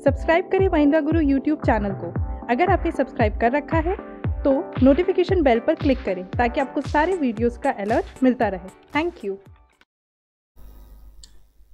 Subscribe करें महिंद्रा गुरु YouTube channel को। अगर आपने सब्सक्राइब कर रखा है तो नोटिफिकेशन बेल पर क्लिक करें ताकि आपको सारे वीडियोस का अलर्ट मिलता रहे। Thank you.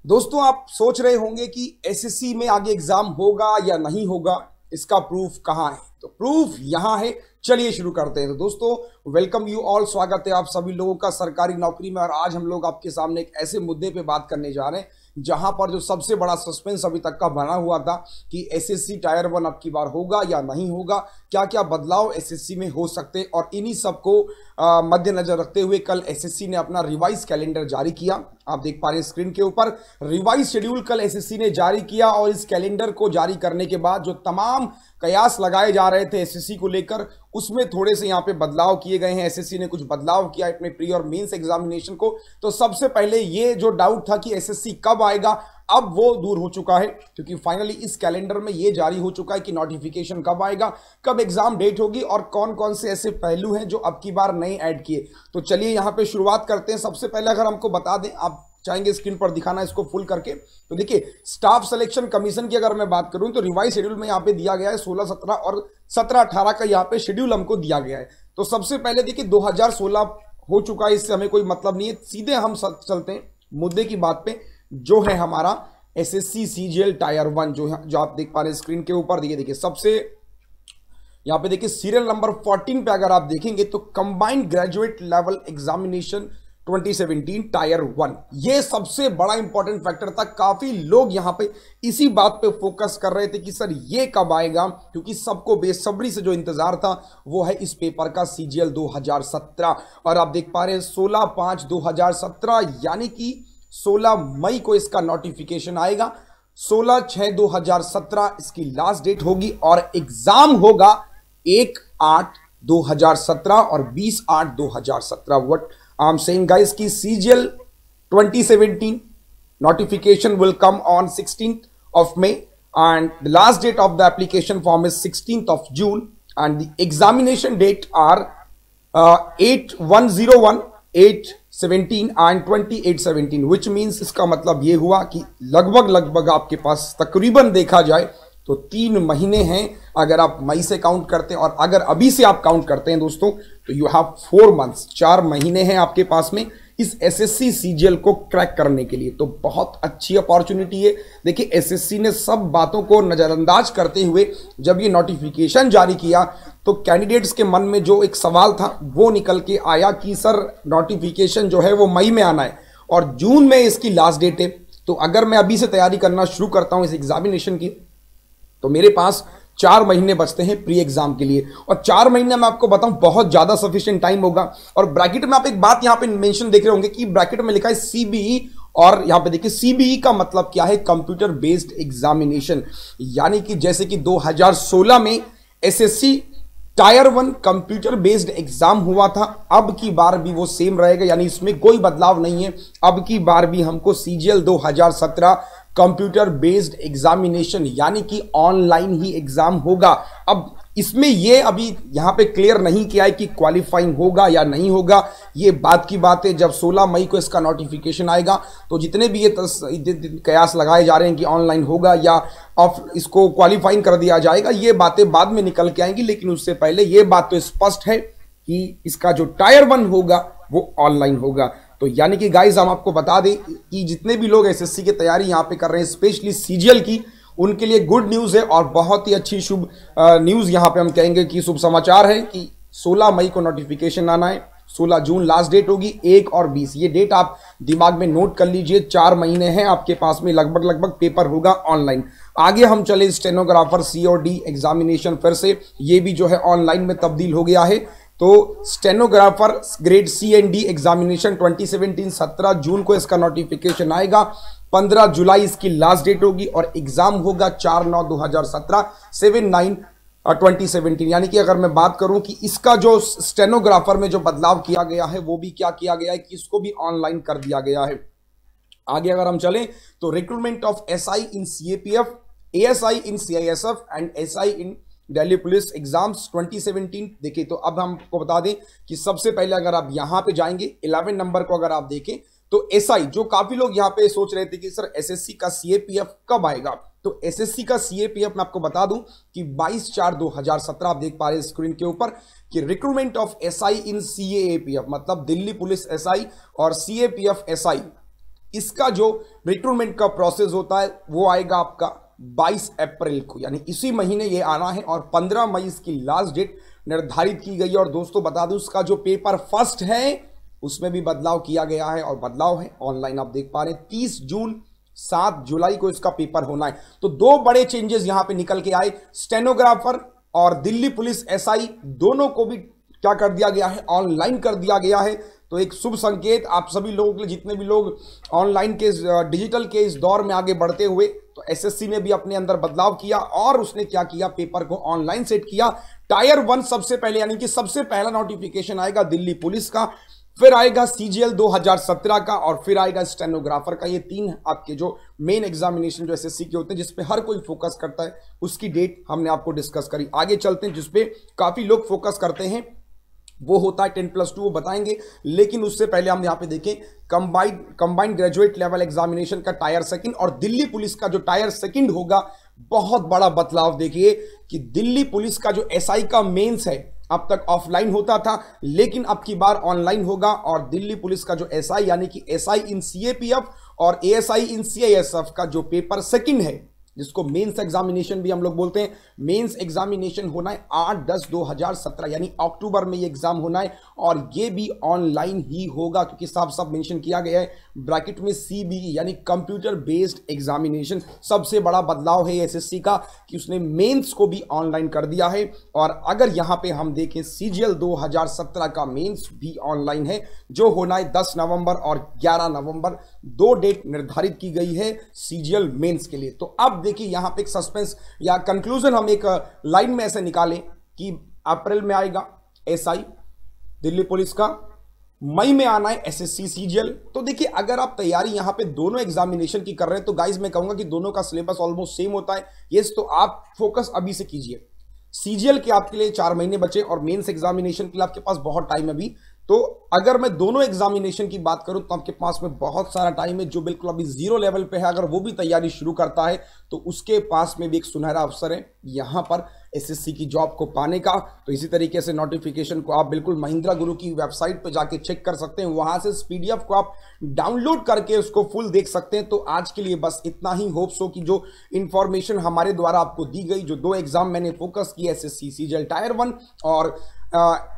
दोस्तों, आप सोच रहे होंगे कि एसएससी में आगे एग्जाम होगा या नहीं होगा, इसका प्रूफ कहां है? तो प्रूफ यहां है। चलिए शुरू करते हैं। तो दोस्तों, वेलकम यू ऑल, स्वागत है आप सभी लोगों का सरकारी नौकरी में। और आज हम लोग आपके सामने एक ऐसे मुद्दे पे बात करने जा रहे हैं जहां पर जो सबसे बड़ा सस्पेंस अभी तक का बना हुआ था कि एसएससी टायर 1 अब की बार होगा या नहीं होगा, क्या क्या बदलाव एसएससी में हो सकते हैं। और इन्हीं सबको मद्देनजर रखते हुए कल एसएससी ने अपना रिवाइज कैलेंडर जारी किया। आप देख पा रहे हैं स्क्रीन के ऊपर, रिवाइज शेड्यूल कल एसएससी ने जारी किया। और इस कैलेंडर को जारी करने के बाद जो तमाम कयास लगाए जा रहे थे एसएससी को लेकर, उसमें थोड़े से यहाँ पे बदलाव किए गए हैं। एसएससी ने कुछ बदलाव किया अपने प्री और मेंस एग्जामिनेशन को। तो सबसे पहले ये जो डाउट था कि एसएससी कब आएगा, अब वो दूर हो चुका है, क्योंकि फाइनली इस कैलेंडर में ये जारी हो चुका है कि नोटिफिकेशन कब आएगा, कब एग्जाम डेट होगी और कौन कौन से ऐसे पहलू हैं जो अब की बार नए ऐड किए। तो चलिए यहाँ पे शुरुआत करते हैं। सबसे पहले अगर हमको बता दें, आप चाहेंगे स्क्रीन पर दिखाना इसको फुल करके, तो देखिए स्टाफ सिलेक्शन कमीशन की अगर मैं बात करूं तो रिवाइज शेड्यूल में यहाँ पे दिया गया है 16-17 और 17-18 का यहाँ पे शेड्यूल हमको दिया गया है। तो सबसे पहले देखिए 2016 हो चुका है, इससे हमें कोई मतलब नहीं है। सीधे हम चलते हैं मुद्दे की बात पे, जो है हमारा एसएससी सीजीएल टायर 1, जो आप देख पा रहे हैं स्क्रीन के ऊपर। देखिए सबसे यहाँ पे देखिए सीरियल नंबर 14 पे अगर आप देखेंगे तो combined graduate level examination 2017 tyre 1, ये सबसे बड़ा इंपॉर्टेंट फैक्टर था। काफी लोग यहां पे इसी बात पे फोकस कर रहे थे कि सर ये कब आएगा, क्योंकि सबको बेसब्री से जो इंतजार था वो है इस पेपर का सीजीएल 2017। और आप देख पा रहे हैं 16/5/2017, यानी कि 16 मई को इसका नोटिफिकेशन आएगा। 16/6/2017 इसकी लास्ट डेट होगी और एग्जाम होगा 1/8/2017 और 20/8/2017। What I am saying guys कि CGL 2017 notification will come on 16th of May and the last date of the application form is 16th of June and the examination date are 8/1/01, 8/17 and 28/17, which means इसका मतलब ये हुआ कि लगभग आपके पास तकरीबन देखा जाए तो 3 महीने हैं अगर आप मई से काउंट करते हैं, और अगर अभी से आप काउंट करते हैं दोस्तों तो यू हैव 4 months, 4 महीने हैं आपके पास में इस एसएससी सीजीएल को क्रैक करने के लिए। तो बहुत अच्छी अपॉर्चुनिटी है। देखिए एसएससी ने सब बातों को नजरअंदाज करते हुए जब ये नोटिफिकेशन जारी किया तो कैंडिडेट्स के मन में जो एक सवाल था वो निकल के आया कि सर नोटिफिकेशन जो है वो मई में आना है और जून में इसकी लास्ट डेट है। तो अगर मैं अभी से तैयारी करना शुरू करता हूं इस एग्जामिनेशन की तो मेरे पास 4 महीने बचते हैं प्री एग्जाम के लिए। और 4 महीने मैं आपको बताऊं बहुत ज्यादा सफिशिएंट टाइम होगा। और ब्रैकेट में आप एक बात यहां पे मेंशन देख रहे होंगे कि ब्रैकेट में लिखा है सीबीई, और यहां पे देखिए सीबीई का मतलब क्या है, कंप्यूटर बेस्ड एग्जामिनेशन। यानी कि जैसे कि 2016 में SSC tyre 1 computer based exam हुआ था, अब की बार भी वो सेम रहेगा, यानी इसमें कोई बदलाव नहीं है। अब की बार भी हमको सीजीएल 2017 कंप्यूटर बेस्ड एग्जामिनेशन यानी कि ऑनलाइन ही एग्जाम होगा। अब इसमें ये अभी यहां पे क्लियर नहीं किया है कि क्वालिफाइंग होगा या नहीं होगा, ये बात की बात है। जब 16 मई को इसका नोटिफिकेशन आएगा तो जितने भी ये कयास लगाए जा रहे हैं कि ऑनलाइन होगा या ऑफ इसको क्वालिफाइंग कर दिया जाएगा, ये बातें बाद में निकल के आएंगी। लेकिन उससे पहले ये बात तो स्पष्ट है कि इसका जो टायर 1 होगा वो ऑनलाइन होगा। तो यानी कि गाइस हम आपको बता दें कि जितने भी लोग एसएससी की तैयारी यहाँ पे कर रहे हैं स्पेशली सीजीएल की, उनके लिए गुड न्यूज़ है और बहुत ही अच्छी शुभ न्यूज़ यहाँ पे हम कहेंगे कि शुभ समाचार है कि 16 मई को नोटिफिकेशन आना है, 16 जून लास्ट डेट होगी, 1 और 20 ये डेट आप दिमाग में नोट कर लीजिए। 4 महीने हैं आपके पास में, लगभग पेपर होगा ऑनलाइन। आगे हम चले स्टेनोग्राफर सीओडी एग्जामिनेशन, फिर से ये भी जो है ऑनलाइन में तब्दील हो गया है। तो stenographer grade C and D examination 2017 17 जून को इसका नोटिफिकेशन आएगा, 15 जुलाई इसकी लास्ट डेट होगी और एग्जाम होगा 4/9/2017, 7/9/2017। यानी कि अगर मैं बात करूं कि इसका जो स्टेनोग्राफर में जो बदलाव किया गया है वो भी क्या किया गया है कि इसको भी ऑनलाइन कर दिया गया है। आगे अगर हम चलें तो recruitment of SI in CAPF, ASI in CISF and SI in Delhi police exams 2017। देखिए तो अब हमको बता दें कि सबसे पहले अगर आप यहां पे जाएंगे 11 नंबर को अगर आप देखें तो एसआई, जो काफी लोग यहां पे सोच रहे थे कि सर एसएससी का सीएपीएफ कब आएगा, तो एसएससी का सीएपीएफ मैं आपको बता दूं कि 22/4/2017 आप देख पा रहे हैं स्क्रीन के ऊपर कि recruitment of SI in CAPF, मतलब दिल्ली पुलिस एसआई और सीएपीएफ एसआई, इसका जो रिक्रूटमेंट का प्रोसेस होता है वो आएगा आपका 22 अप्रैल को, यानी इसी महीने ये आना है और 15 मई इसकी लास्ट डेट निर्धारित की गई है। और दोस्तों बता दूं उसका जो पेपर फर्स्ट है उसमें भी बदलाव किया गया है, और बदलाव है ऑनलाइन आप देख पा रहे हैं 30 जून 7 जुलाई को इसका पेपर होना है। तो दो बड़े चेंजेस यहां पे निकल के आए, स्टेनोग्राफर और दिल्ली पुलिस एसआई दोनों को भी क्या कर दिया गया है, ऑनलाइन कर दिया गया है। तो एक शुभ संकेत आप सभी लोगों के लिए, जितने भी लोग ऑनलाइन के डिजिटल के इस दौर में आगे बढ़ते हुए, तो एसएससी ने भी अपने अंदर बदलाव किया और उसने क्या किया, पेपर को ऑनलाइन सेट किया। टायर 1 सबसे पहले, यानी कि सबसे पहला नोटिफिकेशन आएगा दिल्ली पुलिस का, फिर आएगा सीजीएल 2017 का, और फिर आएगा स्टेनोग्राफर का। ये 3 आपके जो मेन एग्जामिनेशन जो एसएससी के होते हैं जिसपे हर कोई फोकस करता है, उसकी डेट हमने आपको डिस्कस करी। आगे चलते हैं, जिसपे काफी लोग फोकस करते हैं, वो होता है 10+2, वो बताएंगे। लेकिन उससे पहले हम यहां पे देखें कंबाइंड ग्रेजुएट लेवल एग्जामिनेशन का टायर 2 और दिल्ली पुलिस का जो टायर 2 होगा, बहुत बड़ा बदलाव देखिए कि दिल्ली पुलिस का जो एसआई का मेंस है, अब तक ऑफलाइन होता था लेकिन अब की बार ऑनलाइन होगा। और दिल्ली पुलिस का जो एसआई, यानी कि एसआई इन सीएपीएफ और एएसआई इन सीआईएसएफ का जो पेपर 2 है, जिसको मेंस एग्जामिनेशन भी हम लोग बोलते हैं, मेंस एग्जामिनेशन होना है 8/10/2017, यानी अक्टूबर में ये एग्जाम होना है, और ये भी ऑनलाइन ही होगा, क्योंकि साफ साफ मेंशन किया गया है ब्रैकेट में सीबीई, यानी कंप्यूटर बेस्ड एग्जामिनेशन। सबसे बड़ा बदलाव है एसएससी का कि उसने मेंस को भी ऑनलाइन कर दिया है। और अगर यहां पे हम देखें सीजीएल 2017 का मेंस भी ऑनलाइन है, जो होना है 10 नवंबर और 11 नवंबर, 2 डेट निर्धारित की गई है सीजीएल मेंस के लिए। तो अब देखिए यहां पे एक सस्पेंस या कंक्लूजन हम एक लाइन में ऐसे निकालें कि अप्रैल में आएगा एसआई दिल्ली पुलिस का, मई में आना है एसएससी सीजीएल। तो देखिए अगर आप तैयारी यहां पे दोनों एग्जामिनेशन की कर रहे हैं तो गाइज मैं कहूंगा कि दोनों का सिलेबस ऑलमोस्ट सेम होता है। यस, तो आप फोकस अभी से कीजिए। सीजीएल के आपके लिए 4 महीने बचे और मेंस एग्जामिनेशन के लिए आपके पास बहुत टाइम है अभी। तो अगर मैं दोनों एग्जामिनेशन की बात करूं तो आपके पास में बहुत सारा टाइम है। जो बिल्कुल अभी 0 लेवल पे है, अगर वो भी तैयारी शुरू करता है तो उसके पास में भी एक सुनहरा अवसर है यहां पर एसएससी की जॉब को पाने का। तो इसी तरीके से नोटिफिकेशन को आप बिल्कुल महिंद्रा गुरु की वेबसाइट पर जाके चेक कर सकते हैं, वहां से पीडीएफ को आप डाउनलोड करके उसको फुल देख सकते हैं। तो आज के लिए बस इतना ही। होप्स हो कि जो इंफॉर्मेशन हमारे द्वारा आपको दी गई, जो 2 एग्जाम मैंने फोकस किया, एसएससी सीजीएल टायर 1 और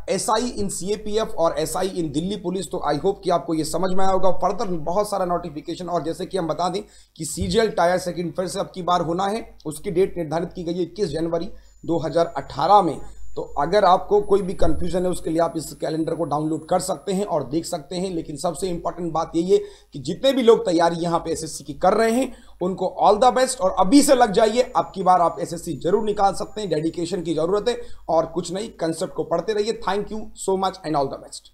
एसआई इन सीएपीएफ और एसआई इन दिल्ली पुलिस, तो आई होप कि आपको ये समझ में आया होगा। फर्दर बहुत सारा नोटिफिकेशन, और जैसे कि हम बता दें कि सीजीएल टायर 2 फिर से अब की बार होना है, उसकी डेट निर्धारित की गई है 21 जनवरी 2018 में। तो अगर आपको कोई भी कंफ्यूजन है उसके लिए आप इस कैलेंडर को डाउनलोड कर सकते हैं और देख सकते हैं। लेकिन सबसे इंपॉर्टेंट बात यही है कि जितने भी लोग तैयारी यहां पे एसएससी की कर रहे हैं उनको ऑल द बेस्ट, और अभी से लग जाइए। अब की बार आप एसएससी जरूर निकाल सकते हैं, डेडिकेशन की जरूरत है और कुछ नहीं, कंसेप्ट को पढ़ते रहिए। Thank you so much and all the best.